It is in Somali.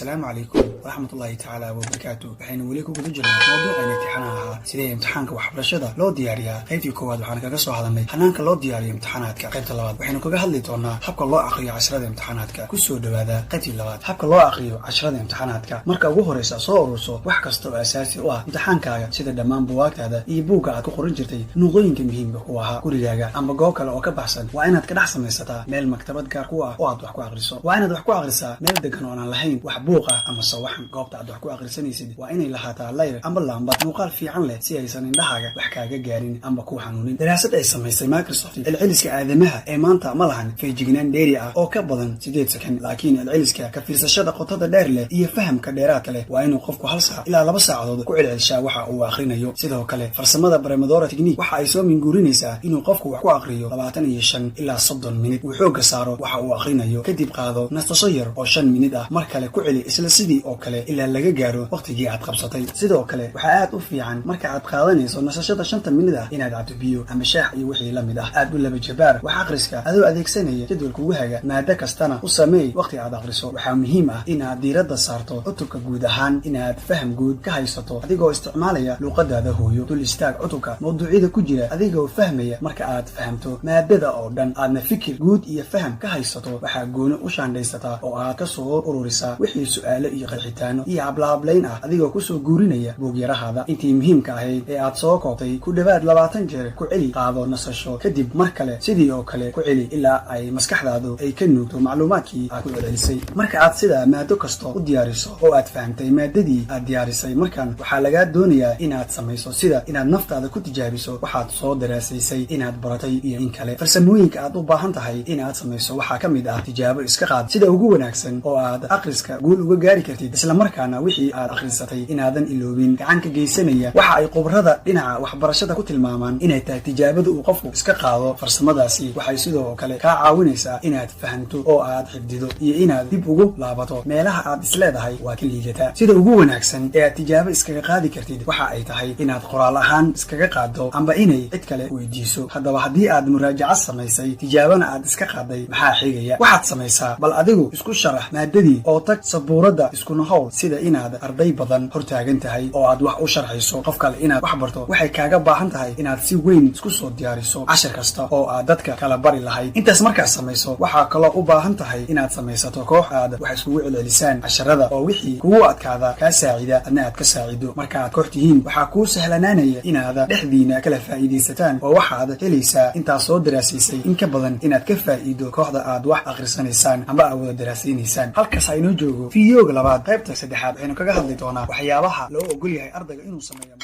السلام عليكم ورحمة الله تعالى وبركاته. waxaynu weli ku guda jirnaa mawduucayna imtixaanaha sidee imtixaanka waxbarashada loo diyaariyaa. qaybtii koowaad waxaan kaga soo hadalnay hanaanka loo diyaariyo imtixaanaadka. qaybta labaad waxaynu kaga hadli doonaa habka loo aqriyo casharada imtixaanaadka. ku soo dhawaada qaybtii labaad, habka loo aqriyo casharada imtixaanaadka. marka ugu horeysa soo ururso wax kasta oo asaasi u ah imtixaankaaga sida dhammaan buugaagtaada iyo buugga aad ku qoran jirtay nuqdooyinka muhiimka ku ahaa gurigaaga ama goob kale oo ka baxsan. waa inaad ka dhex samaysataa meel maktabad gaar ku ah oo aad wax ku aqriso. waa inaad wax ku aqrisaa meel degan oo aan lahayn wax buuq ah ama sawaxan. goobta aad wax ku aqrisanaysid waa inay lahaataa layr ama laambad muuqaal fiican leh si aysan indhahaaga wax kaaga gaarin ama ku xanuunin. daraasad ay samaysay Microsoft celceliska aadamaha ee maanta ma lahan feejignaan dheeri ah oo ka badan 8 second, laakiin celceliska ka fiirsashada qotada dheer leh iyo fahamka dheeraadka leh waa inuu qofku 1 saac ilaa 2 saacadood ku celcelishaa waxa uu aqrinayo. sidoo kale farsamada Pomodoro technique waxa ay soo minguurinaysaa inuu qofku wax ku aqriyo 25 ilaa 30 minute uu xooga saaro waxa uu aqrinayo, kadib qaado nasasho yar oo 5 minute ah, mar kale ku celi isla sidii oo kale ilaa laga gaaro waqtigii aad qabsatay. sidoo kale waxa aad u fiican marka aad qaadanayso nasashada 5 minute ah inaad cabto biyo ama shaah iyo wixii la mid ah. aad u laba jabaar wax aqriska adoo adeegsanaya jadwalka wahaga maada kastana u sameey waqti aad aqriso. waxaa muhiim ah inaad diiradda saarto cutubka guud ahaan, inaad faham guud ka haysato adigoo isticmaalaya luqadaada hooyo. dul istaag cutubka mawduucyada ku jira adigoo fahmaya. marka aad fahamto maadada oo dhan aadna fikir guud iyo faham ka haysato, waxaa gooni u shaandhaysataa oo aad ka soo ururisaa wixii su'aalo iyo qeexitaano iyo hablaablayn ah adigoo ku soo guurinaya buugyarahaada. intii muhiimka ahayd ee aad soo koobtay ku dhawaad 20 jeer ku celi, qaado nasasho, kadib mar kale sidii oo kale ku celi ilaa ay maskaxdaadu ay ka nuugto macluumaadkii aad ku celcelisay. marka aad sida maado kasto u diyaariso oo aad fahamtay maadadii aad diyaarisay, markan waxaa lagaa doonayaa inaad samayso sida inaad naftaada ku tijaabiso waxaad soo daraasaysay inaad baratay iyo in kale. farsamooyinka aad u baahan tahay inaad samayso waxaa ka mid ah tijaabo iska qaad sida ugu wanaagsan oo aad akhriska guul uga gaari kartid, isla markaana wixii aad akhrisatay inaadan iloobin. gacan ka geysanaya waxa ay khubarada dhinaca waxbarashada ku tilmaamaan inay tahay tijaabada uu qofku iska qaado. farsamadaasi waxay sidoo kale kaa caawinaysaa inaad fahanto oo aad xifdido iyo inaad dib ugu laabato meelaha aad isleedahay waa ka liidataa. sida ugu wanaagsan ee aad tijaabo iskaga qaadi kartid waxa ay tahay inaad qoraal ahaan iskaga qaado amba inay cid kale weydiiso. haddaba haddii aad muraajaco samaysay tijaabana aad iska qaaday, maxaa xigaya? waxaad samaysaa bal adigu isku sharax maadadii oo tag sabuuradda iskuna howl sida inaad arday badan hortaagan tahay oo aad wax u sharxayso. qof kale inaad wax barto waxay kaaga baahan tahay inaad si weyn isku soo diyaariso cashar kasta oo aad dadka kala bari lahayd. intaas markaad samayso waxaa kaloo u baahan tahay inaad samaysato koox aad wax iskugu celcelisaan casharada oo wixii kugu adkaada kaa saacida adna aad ka saacido. marka aad koox tihiin waxaa kuu sahlanaanaya inaad dhexdiina kala faa'iidaysataan oo waxaad helaysaa intaad soo daraasaysay in ka badan inaad ka faa'iido kooxda aad wax akhrisanaysaan amba aad wada daraasaynaysaan. halkaas aynoo joogo fiidiyooga labaad qaybta 3 waxaynu kaga hadli doonaa waxyaabaha loo ogol yahay ardayga inuu sameeyo